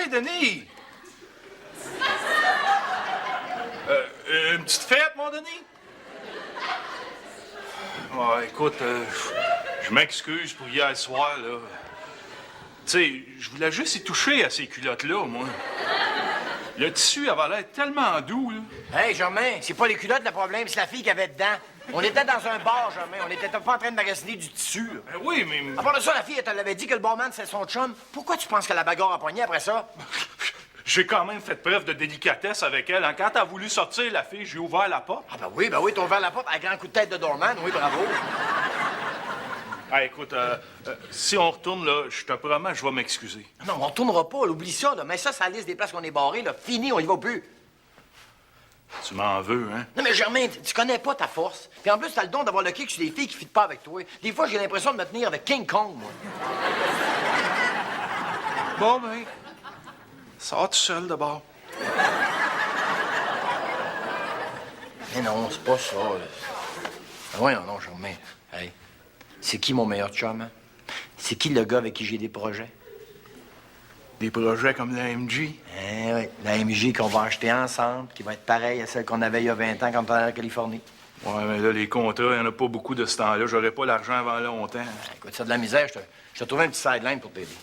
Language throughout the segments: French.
Hey, Denis! Une petite fête, mon Denis? Écoute, je m'excuse pour hier soir, là. Tu sais, je voulais juste y toucher à ces culottes-là, moi. Le tissu avait l'air tellement doux, là. Hey, Germain, c'est pas les culottes le problème, c'est la fille qui avait dedans. On était dans un bar, Germain. On était pas en train de magasiner du tissu, là. Ben oui, mais... À part de ça, la fille, elle te l'avait dit que le barman, c'est son chum. Pourquoi tu penses qu'elle a la bagarre à poignet après ça? J'ai quand même fait preuve de délicatesse avec elle. Hein. Quand elle a voulu sortir, la fille, j'ai ouvert la porte. Ah, ben oui, t'as ouvert la porte à grand coup de tête de doorman. Oui, bravo. Ah, écoute, si on retourne, là, je te promets, je vais m'excuser. Non, on retournera pas, là, oublie ça, là. Mais ça, c'est la liste des places qu'on est barrées, là. Fini, on y va plus. Tu m'en veux, hein? Non, mais Germain, tu connais pas ta force. Puis en plus, t'as le don d'avoir le kick sur des filles qui fitent pas avec toi. Des fois, j'ai l'impression de me tenir avec King Kong, moi. Bon, ben, sors tout seul d'abord. Mais non, c'est pas ça, là. Ah, voyons, non, Germain. Hey, c'est qui mon meilleur chum, hein? C'est qui le gars avec qui j'ai des projets? Des projets comme la MG. Eh oui, la MJ qu'on va acheter ensemble, qui va être pareille à celle qu'on avait il y a 20 ans quand on était en Californie. Ouais, mais là, les contrats, il n'y en a pas beaucoup de ce temps-là. J'aurais pas l'argent avant longtemps. Écoute, ça de la misère, je t'ai trouvé un petit sideline pour t'aider.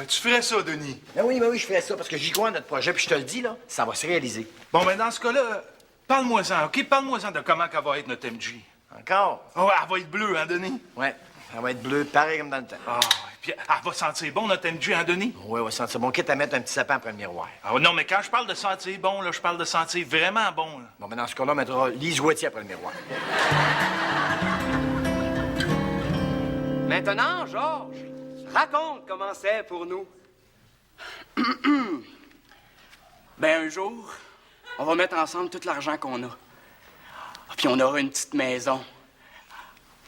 Tu ferais ça, Denis? Ben oui, je ferais ça, parce que j'y crois à notre projet, puis je te le dis, là, ça va se réaliser. Bon, ben dans ce cas-là, parle-moi-en, OK? Parle-moi-en de comment qu'elle va être notre MG. Encore? Oh, elle va être bleue, hein, Denis? Ouais, elle va être bleue, pareil comme dans le temps. Ah, puis elle va sentir bon, notre MG, hein, Denis? Oui, elle va sentir bon. Quitte à mettre un petit sapin après le miroir. Ah, non, mais quand je parle de sentir bon, là, je parle de sentir vraiment bon, là. Bon, ben dans ce cas-là, on mettra Lise Wattier après le miroir. Maintenant, Georges, raconte comment c'est pour nous. Ben, un jour, on va mettre ensemble tout l'argent qu'on a. Puis on aura une petite maison.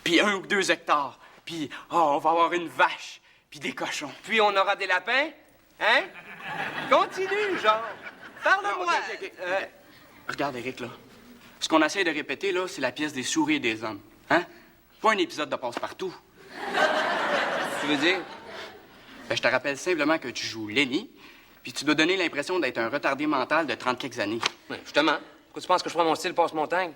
Puis 1 ou 2 hectares. Puis, on va avoir une vache. Puis des cochons. Puis on aura des lapins. Hein? Continue, Georges. Parle-moi. OK. Regarde, Éric, là. Ce qu'on essaie de répéter, là, c'est la pièce des souris et des hommes. Hein? Pas un épisode de passe-partout. Tu veux dire? Ben, je te rappelle simplement que tu joues Lenny, puis tu dois donner l'impression d'être un retardé mental de 30 quelques années. Oui, justement. Pourquoi tu penses que je prends mon style passe-montagne?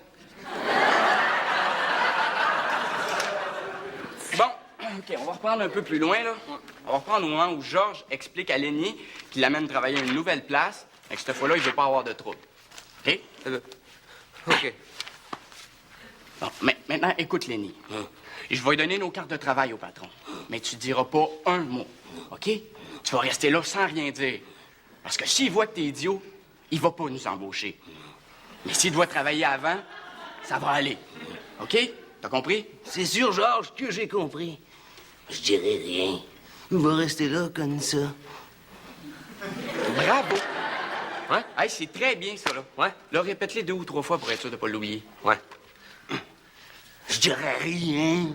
Bon, OK, on va reprendre un peu plus loin, là. On va reprendre au moment où Georges explique à Lenny qu'il l'amène travailler à une nouvelle place, et que cette fois-là, il veut pas avoir de trouble. OK? OK. Bon, mais maintenant, écoute, Lenny. Je vais lui donner nos cartes de travail au patron. Mais tu diras pas un mot, OK? Tu vas rester là sans rien dire. Parce que s'il voit que t'es idiot, il va pas nous embaucher. Mais s'il doit travailler avant, ça va aller. OK? T'as compris? C'est sûr, Georges, que j'ai compris. Je dirai rien. On va rester là comme ça. Bravo! Ouais? Hey, c'est très bien, ça, là. Ouais? Là, répète-les 2 ou 3 fois pour être sûr de pas l'oublier. Ouais. Je dirai rien.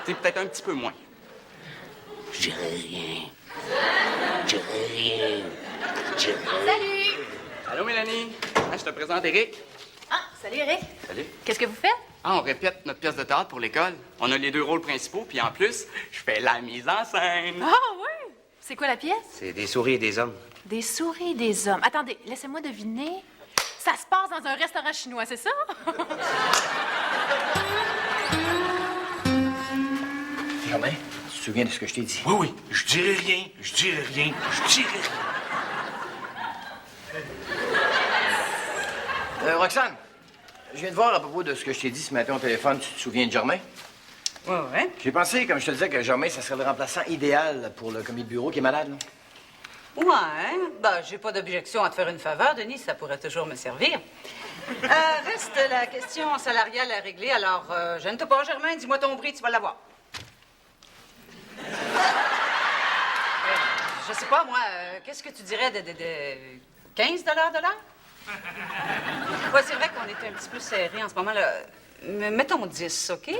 C'est peut-être un petit peu moins. Je dirai rien. Je dirai rien. Je dirai rien. Salut! Allô, Mélanie? Hein, je te présente Éric. Ah, salut Eric. Salut. Qu'est-ce que vous faites? Ah, on répète notre pièce de théâtre pour l'école. On a les 2 rôles principaux, puis en plus, je fais la mise en scène. Ah oui! C'est quoi la pièce? C'est des souris et des hommes. Des souris et des hommes. Attendez, laissez-moi deviner. Ça se passe dans un restaurant chinois, c'est ça? Germain, tu te souviens de ce que je t'ai dit? Oui, je dirai rien, je dirai rien, je dirai rien. Roxane, je viens de voir à propos de ce que je t'ai dit ce matin au téléphone. Tu te souviens de Germain? Ouais. J'ai pensé, comme je te disais, que Germain, ça serait le remplaçant idéal pour le commis de bureau qui est malade, là. Ouais, ben, j'ai pas d'objection à te faire une faveur, Denis, ça pourrait toujours me servir. Reste la question salariale à régler, alors, gêne-toi pas, Germain, dis-moi ton prix, tu vas l'avoir. Je sais pas, moi, qu'est-ce que tu dirais de 15 de l'heure? Ouais, c'est vrai qu'on est un petit peu serré en ce moment, là. Mais mettons 10, OK? 9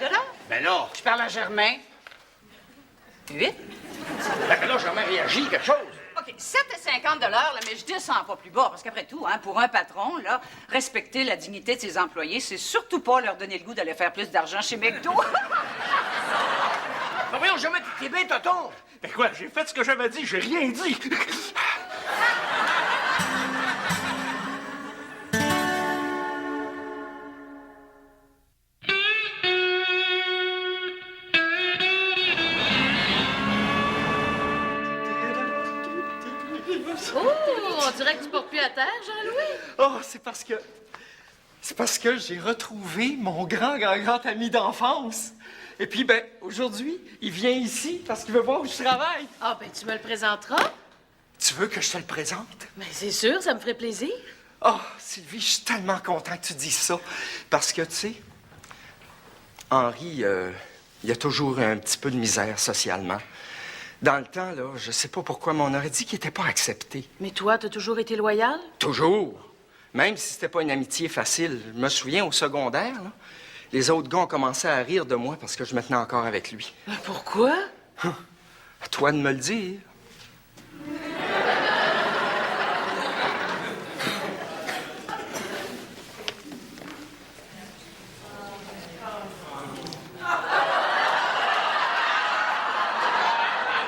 de l'heure? Ben là, Je parle à Germain. 8? ben là, Germain réagit, quelque chose. OK, 7,50 de l'heure, là, mais je descends pas plus bas, parce qu'après tout, hein, pour un patron, là, respecter la dignité de ses employés, c'est surtout pas leur donner le goût d'aller faire plus d'argent chez McDo. Ben voyons, jamais t'es bien, tonton! Ben quoi, j'ai fait ce que j'avais dit, j'ai rien dit. Oh, on dirait que tu portes plus à terre, Jean-Louis. Oh, c'est parce que j'ai retrouvé mon grand ami d'enfance. Et puis, ben, aujourd'hui, il vient ici parce qu'il veut voir où je travaille. Ah, ben, tu me le présenteras. Tu veux que je te le présente? Ben, c'est sûr, ça me ferait plaisir. Oh, Sylvie, je suis tellement content que tu dises ça. Parce que, tu sais, Henri, il a toujours eu un petit peu de misère socialement. Dans le temps, là, je sais pas pourquoi, mais on aurait dit qu'il était pas accepté. Mais toi, t'as toujours été loyal? Toujours. Même si c'était pas une amitié facile. Je me souviens, au secondaire, là, les autres gars ont commencé à rire de moi parce que je me tenais encore avec lui. Ben, pourquoi? À toi de me le dire.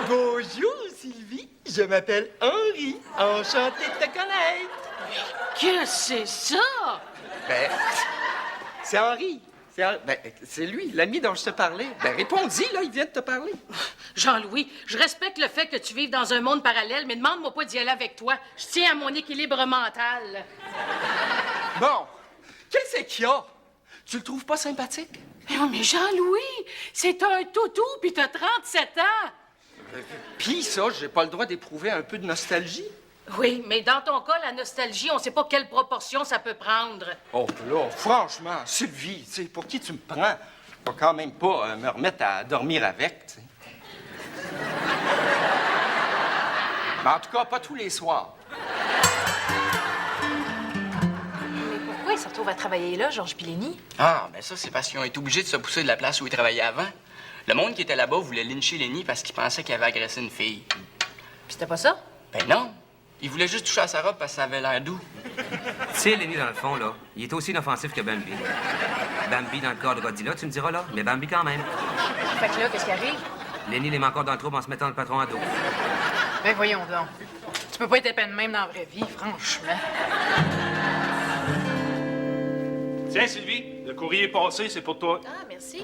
Bonjour, Sylvie. Je m'appelle Henri. Enchanté de te connaître. Qu'est-ce que c'est ça? Ben, c'est Henri. Ben, c'est lui, l'ami dont je te parlais. Ben, réponds-y, là, il vient de te parler. Jean-Louis, je respecte le fait que tu vives dans un monde parallèle, mais demande-moi pas d'y aller avec toi. Je tiens à mon équilibre mental. Bon, qu'est-ce qu'il y a? Tu le trouves pas sympathique? Mais Jean-Louis, c'est un toutou, puis t'as 37 ans. Puis ça, j'ai pas le droit d'éprouver un peu de nostalgie? Oui, mais dans ton cas, la nostalgie, on sait pas quelle proportion ça peut prendre. Oh, là, franchement, Sylvie, tu sais, pour qui tu me prends? Je vais quand même pas me remettre à dormir avec, tu sais. Mais en tout cas, pas tous les soirs. Mais pourquoi il se retrouve à travailler là, Georges Pileni? Ah, ben ça, c'est parce qu'ils ont été obligés de se pousser de la place où ils travaillaient avant. Le monde qui était là-bas voulait lyncher Lenny parce qu'il pensait qu'il avait agressé une fille. Puis c'était pas ça? Ben non. Il voulait juste toucher à sa robe parce que ça avait l'air doux. Tu sais, Lenny, dans le fond, là, il est aussi inoffensif que Bambi. Bambi dans le corps de Godzilla, tu me diras, là, mais Bambi quand même. Fait que là, qu'est-ce qui arrive? Lenny les met encore dans le trouble en se mettant le patron à dos. Ben voyons donc. Tu peux pas être épais de même dans la vraie vie, franchement. Tiens, Sylvie, le courrier est passé, c'est pour toi. Ah, merci.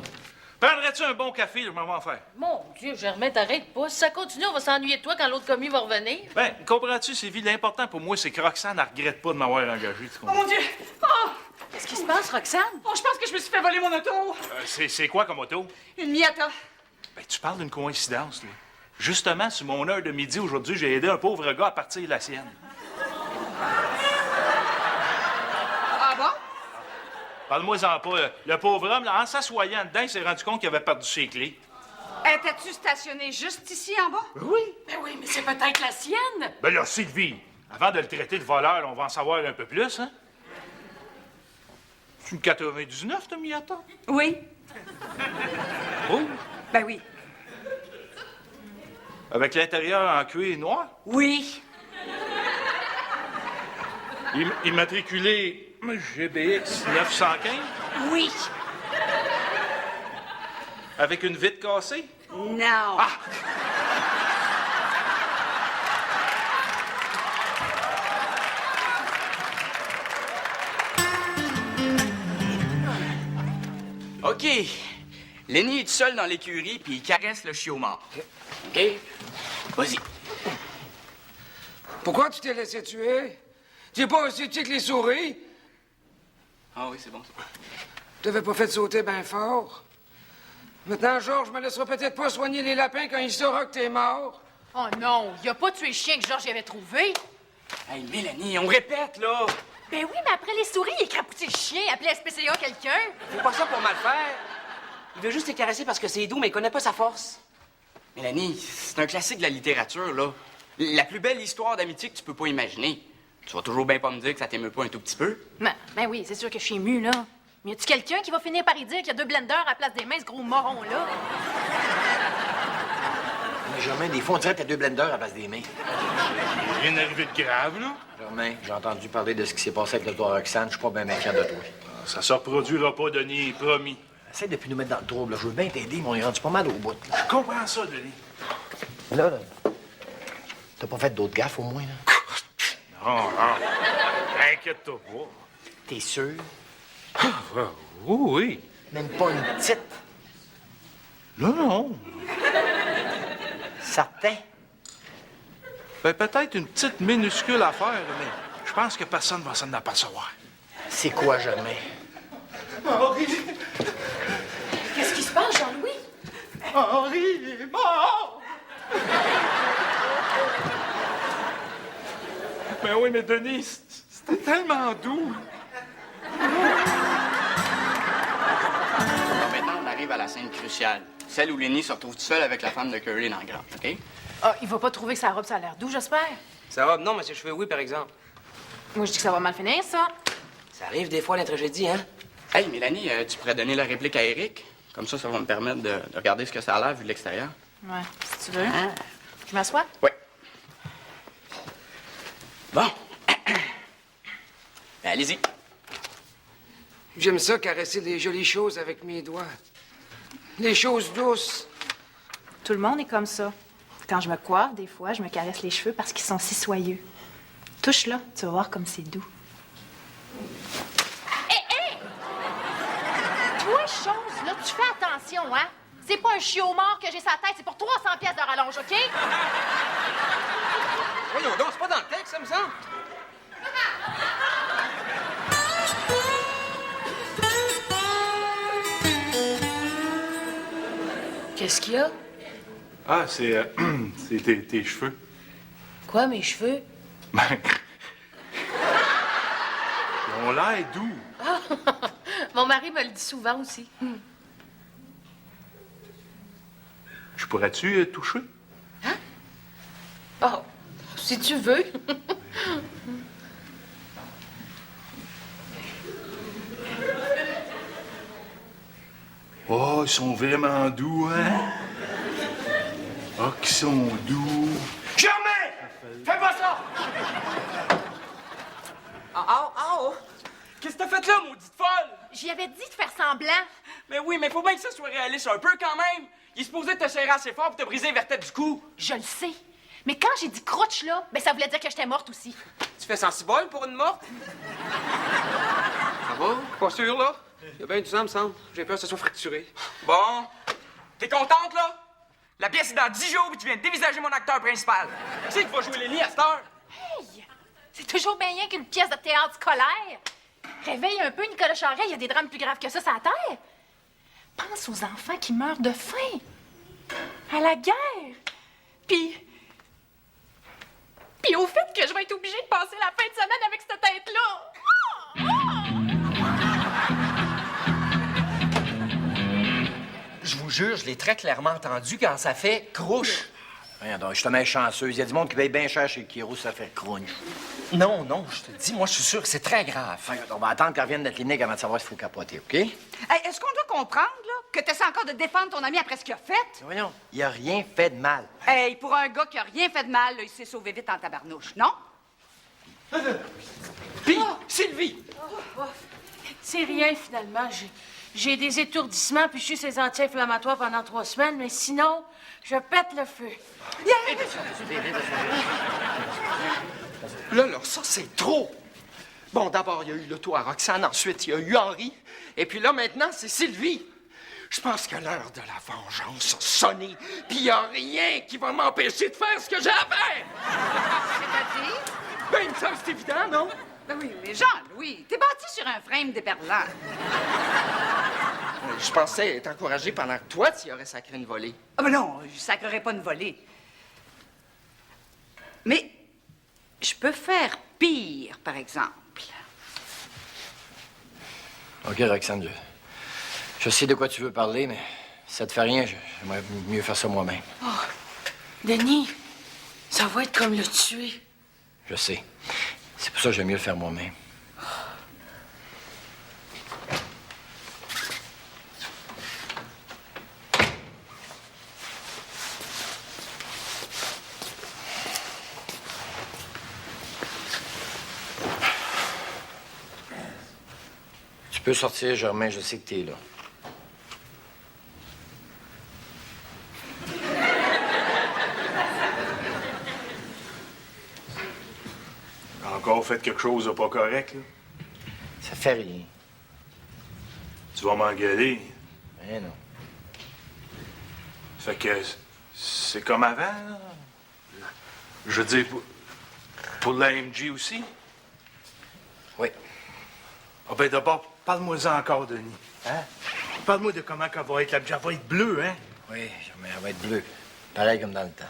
Prendrais-tu un bon café? Je m'en vais en faire. Mon Dieu, Germain, t'arrêtes pas. Si ça continue, on va s'ennuyer de toi quand l'autre commis va revenir. Ben, comprends-tu, Sylvie, l'important pour moi, c'est que Roxane ne regrette pas de m'avoir engagé. Tu comprends? Mon Dieu! Oh! Qu'est-ce qui se passe, Roxane? Oh, je pense que je me suis fait voler mon auto! C'est quoi comme auto? Une Miata. Ben, tu parles d'une coïncidence, là. Justement, sur mon heure de midi aujourd'hui, j'ai aidé un pauvre gars à partir de la sienne. Ah bon? Parle-moi-en pas. Le pauvre homme, là, en s'assoyant dedans, il s'est rendu compte qu'il avait perdu ses clés. Étais-tu stationné juste ici en bas? Oui. Ben oui, mais c'est peut-être la sienne. Ben là, Sylvie, avant de le traiter de voleur, on va en savoir un peu plus, hein? C'est une 99, ta Miata? Oui. Oh! Ben oui. Avec l'intérieur en cuir noir? Oui. Immatriculé GBX 915? Oui. Avec une vitre cassée? Non. Ah! OK. Lenny est tout seul dans l'écurie, puis il caresse le chiot mort. OK? Vas-y. Pourquoi tu t'es laissé tuer? Tu es pas aussi petit que les souris? Ah oui, c'est bon. T'avais pas fait sauter bien fort. Maintenant, Georges me laissera peut-être pas soigner les lapins quand il saura que t'es mort. Oh non, il a pas tué le chien que Georges y avait trouvé. Hey, Mélanie, on répète, là. Ben oui, mais après les souris, il crapouté le chien, appelé SPCA quelqu'un. Fais pas ça pour mal faire. Il veut juste te caresser parce que c'est doux, mais il connaît pas sa force. Mélanie, c'est un classique de la littérature, là. La plus belle histoire d'amitié que tu peux pas imaginer. Tu vas toujours bien pas me dire que ça t'émeut pas un tout petit peu. Ben oui, c'est sûr que je suis émue, là. Mais y a-tu quelqu'un qui va finir par y dire qu'il y a 2 blenders à la place des mains, ce gros moron-là? Mais Germain, des fois, on dirait que t'as 2 blenders à la place des mains. Rien arrivé de grave, là. Germain, j'ai entendu parler de ce qui s'est passé avec le docteur Roxane. Je suis pas bien méfiant de toi. Ça se reproduira pas, Denis, promis. essaie de plus nous mettre dans le trouble. Là. Je veux bien t'aider, mais on est rendu pas mal au bout. Là. Je comprends ça, Denis. Là, t'as pas fait d'autres gaffes, au moins, là? Non, non. Inquiète-toi pas. T'es sûr? Oui. Même pas une petite? Non. Certain? Ben, peut-être une petite minuscule affaire, mais je pense que personne va s'en apercevoir. C'est quoi, jamais? Henri! Qu'est-ce qui se passe, Jean-Louis? Henri est mort! Ben oui, mais Denis, c'était tellement doux. Alors maintenant, on arrive à la scène cruciale. Celle où Lenny se retrouve tout seul avec la femme de Curry dans le grand, OK? Ah, il va pas trouver que sa robe, ça a l'air doux, j'espère. Ça va? Non, mais ses cheveux, oui, par exemple. Moi, je dis que ça va mal finir, ça. Ça arrive des fois, la tragédie, hein? Hey, Mélanie, tu pourrais donner la réplique à Eric? Comme ça va me permettre de regarder ce que ça a l'air vu de l'extérieur. Ouais, si tu veux. Je m'assois? Oui. Bon. Ben, allez-y. J'aime ça, caresser les jolies choses avec mes doigts. Les choses douces. Tout le monde est comme ça. Quand je me coiffe, des fois, je me caresse les cheveux parce qu'ils sont si soyeux. Touche là, tu vas voir comme c'est doux. Hé! Toi, chose, là, tu fais attention, hein? C'est pas un chiot mort que j'ai sa tête, c'est pour 300 pièces de rallonge, OK? Voyons donc, c'est pas dans le texte, ça me semble. Qu'est-ce qu'il y a? Ah, c'est tes cheveux. Quoi, mes cheveux? Ben, ils ont l'air doux. Mon mari me le dit souvent aussi. Je pourrais-tu toucher? Oh, si tu veux. Oh, ils sont vraiment doux, hein? Oh, qu'ils sont doux. Jamais! Fais pas ça! Oh! Qu'est-ce que t'as fait là, maudite folle? J'y avais dit de faire semblant. Mais oui, mais faut bien que ça soit réaliste un peu quand même. Il est supposé te serrer assez fort pour te briser les vertèbres du cou. Je le sais. Mais quand j'ai dit croche là, ben ça voulait dire que j'étais morte aussi. Tu fais sensible pour une morte? Ça va? Pas sûr, là? Il y a bien du sang, me semble. J'ai peur que ça soit fracturé. Bon. T'es contente, là? La pièce est dans 10 jours puis tu viens de dévisager mon acteur principal. Qui c'est qui va jouer Lenny à cette heure? Hey! C'est toujours bien rien qu'une pièce de théâtre scolaire. Réveille un peu, Nicolas Charret, il y a des drames plus graves que ça sur la terre. Pense aux enfants qui meurent de faim. À la guerre. Puis au fait que je vais être obligée de passer la fin de semaine avec cette tête-là. Je vous jure, je l'ai très clairement entendu quand ça fait crouche. Rien donc, je te mets chanceuse. Il y a du monde qui paye bien cher chez Kiro, ça fait crunch. Non, je te dis, moi, je suis sûr que c'est très grave. Regarde, on va attendre qu'elle revienne de la clinique avant de savoir s'il faut capoter, OK? Hey, est-ce qu'on doit comprendre, là, que tu essaies encore de défendre ton ami après ce qu'il a fait? Voyons, il a rien fait de mal. Hey, pour un gars qui a rien fait de mal, là, il s'est sauvé vite en tabarnouche, non? Puis, Sylvie! C'est rien, finalement. J'ai des étourdissements, puis je suis ces anti-inflammatoires pendant 3 semaines, mais sinon, je pète le feu. Là, ça, c'est trop. Bon, d'abord, il y a eu l'auto à Roxane, ensuite, il y a eu Henri, et puis là, maintenant, c'est Sylvie. Je pense que l'heure de la vengeance a sonné, puis il n'y a rien qui va m'empêcher de faire ce que j'ai à faire. C'est-à-dire? Ben, il me semble que c'est évident, non? Ben oui, mais Jean-Louis, t'es bâti sur un frame déperlant. Je pensais être encouragé pendant que toi, tu y aurais sacré une volée. Ah ben non, je sacrerai pas une volée. Mais je peux faire pire, par exemple. OK, Roxane, je sais de quoi tu veux parler, mais si ça te fait rien, j'aimerais mieux faire ça moi-même. Oh, Denis, ça va être comme le tuer. Je sais. C'est pour ça que j'aime mieux le faire moi-même. Tu peux sortir, Germain, je sais que t'es là. fait quelque chose de pas correct, là? Ça fait rien. Tu vas m'engueuler. Mais non. Fait que c'est comme avant, là. Je veux dire, pour l'AMG aussi? Oui. Ah ben d'abord, parle-moi-en encore, Denis. Hein? Parle-moi de comment elle va être. La elle va être bleue, hein? Oui, mais elle va être bleue. Pareil comme dans le temps.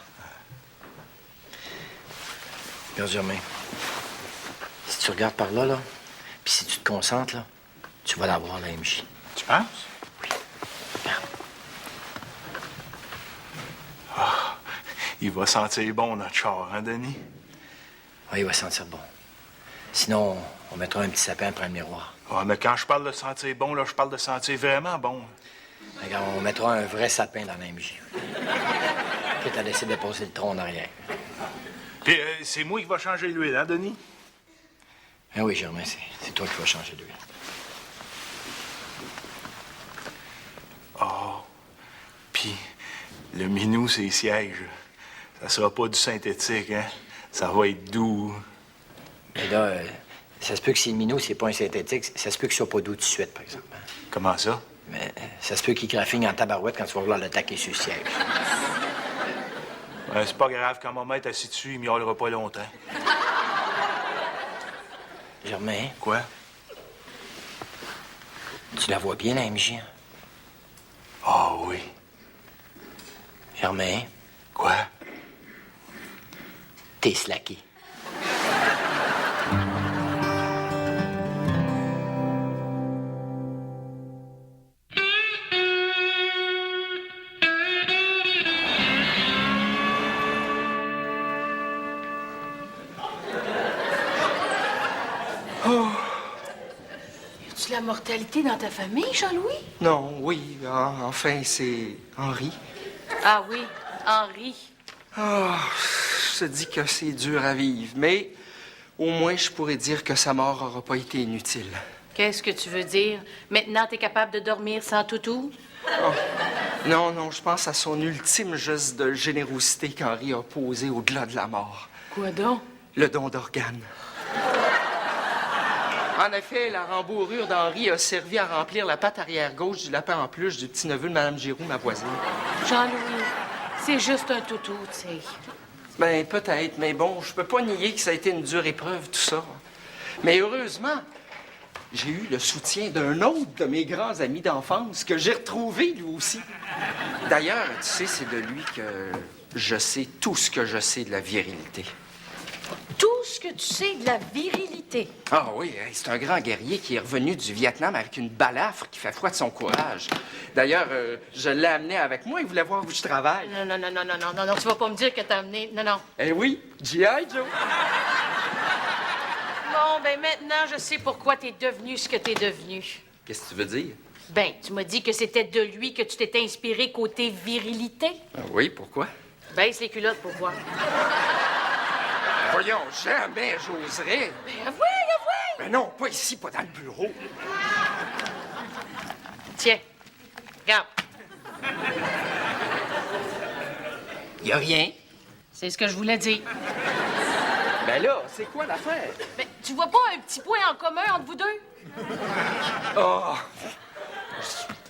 Regarde, Germain. Si tu regardes par là, puis si tu te concentres, là, tu vas l'avoir, la MJ. Tu penses? Oui. Regarde. Ah, il va sentir bon, notre char, hein, Denis? Oui, il va sentir bon. Sinon, on mettra un petit sapin après le miroir. Ah, mais quand je parle de sentir bon, là, je parle de sentir vraiment bon. Regarde, on mettra un vrai sapin dans la MJ. Quitte à laisser déposer le tronc en arrière. Puis c'est moi qui va changer l'huile, hein, Denis? Ah oui, Germain, c'est toi qui vas changer l'huile. Ah, puis le minou, c'est sièges. Ça sera pas du synthétique, hein? Ça va être doux. Mais là, ça se peut que si le minot, c'est pas un synthétique, ça se peut qu'il soit pas doux tout de suite, par exemple. Hein? Comment ça? Mais ça se peut qu'il graffigne en tabarouette quand tu vas vouloir l'attaquer sur le siège. C'est pas grave, quand maman est assis dessus, il miaulera pas longtemps. Germain, Quoi? tu la vois bien, la MJ? Hein? Ah oui. Germain, Quoi? t'es slacké. Y a-tu la mortalité dans ta famille, Jean-Louis? Non, oui, enfin, c'est Henri. Ah oui, Henri. Ah, je te dis que c'est dur à vivre, mais au moins je pourrais dire que sa mort n'aura pas été inutile. Qu'est-ce que tu veux dire? Maintenant, t'es capable de dormir sans toutou? Oh. Non, je pense à son ultime geste de générosité qu'Henri a posé au-delà de la mort. Quoi donc? Le don d'organes. En effet, la rembourrure d'Henri a servi à remplir la patte arrière gauche du lapin en peluche du petit-neveu de Mme Giroux, ma voisine. Jean-Louis, c'est juste un toutou, tu sais. Ben, peut-être, mais bon, je peux pas nier que ça a été une dure épreuve, tout ça. Mais heureusement, j'ai eu le soutien d'un autre de mes grands amis d'enfance que j'ai retrouvé, lui aussi. D'ailleurs, tu sais, c'est de lui que je sais tout ce que je sais de la virilité. Tout ce que tu sais de la virilité. Ah oui, c'est un grand guerrier qui est revenu du Vietnam avec une balafre qui fait foi de son courage. D'ailleurs, je l'ai amené avec moi. Il voulait voir où je travaille. Non, tu vas pas me dire que t'as amené... Non. Eh oui, G.I. Joe. Bon, ben maintenant, je sais pourquoi t'es devenu ce que t'es devenu. Qu'est-ce que tu veux dire? Ben, tu m'as dit que c'était de lui que tu t'étais inspiré côté virilité. Ah oui, pourquoi? Baisse les culottes pour voir. Voyons, jamais j'oserais. Ben, avouez! Mais non, pas ici, pas dans le bureau. Tiens, regarde. Y a rien. C'est ce que je voulais dire. Ben là, c'est quoi l'affaire? Mais tu vois pas un petit point en commun entre vous deux?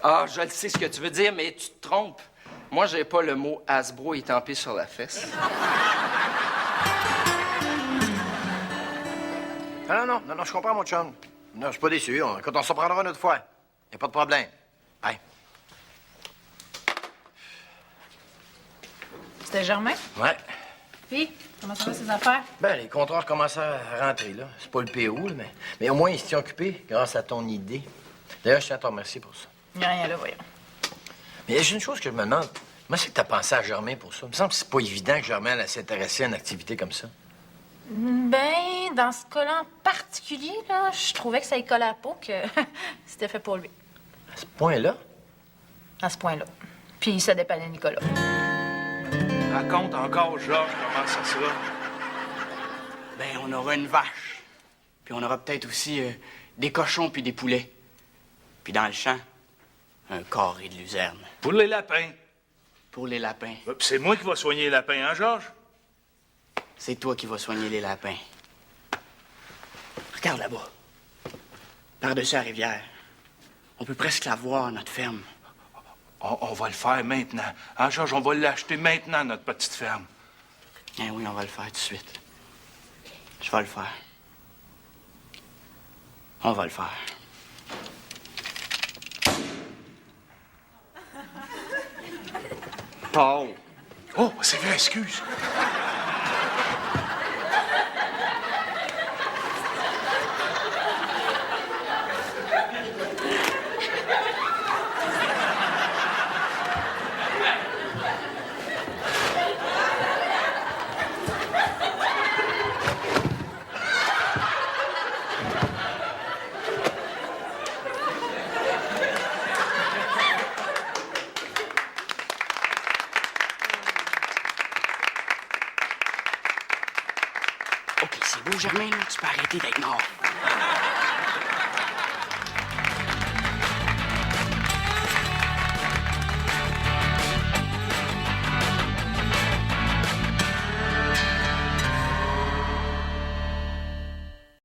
Ah, je le sais ce que tu veux dire, mais tu te trompes. Moi, j'ai pas le mot Hasbro étampé sur la fesse. Non, je comprends, mon chum. Non, je suis pas déçu. Quand on s'en prendra une autre fois, y a pas de problème. Hey. C'était Germain? Ouais. Puis, comment ça va, ces affaires? Ben, les comptoirs commencent à rentrer, là. C'est pas le PO, là, mais au moins, ils s'y sont occupés grâce à ton idée. D'ailleurs, je tiens à te remercier pour ça. Il n'y a rien là, voyons. Mais j'ai une chose que je me demande. Comment c'est que t'as pensé à Germain pour ça? Il me semble que c'est pas évident que Germain allait s'intéresser à une activité comme ça. Ben, dans ce cas-là en particulier, là, je trouvais que ça y collait à la peau que c'était fait pour lui. À ce point-là? À ce point-là. Puis ça dépendait Nicolas. Raconte encore, Georges, comment ça sera. Ben, on aura une vache. Puis on aura peut-être aussi des cochons puis des poulets. Puis dans le champ, un carré de luzerne. Pour les lapins. Pour les lapins. Puis c'est moi qui vais soigner les lapins, hein, Georges? C'est toi qui vas soigner les lapins. Regarde là-bas. Par-dessus la rivière. On peut presque la voir, notre ferme. On va le faire maintenant. Hein, Georges, on va l'acheter maintenant, notre petite ferme. Eh oui, on va le faire tout de suite. Je vais le faire. On va le faire. Paul. Oh, c'est vrai, excuse. OK, c'est beau, Germain, là. Tu peux arrêter d'être mort.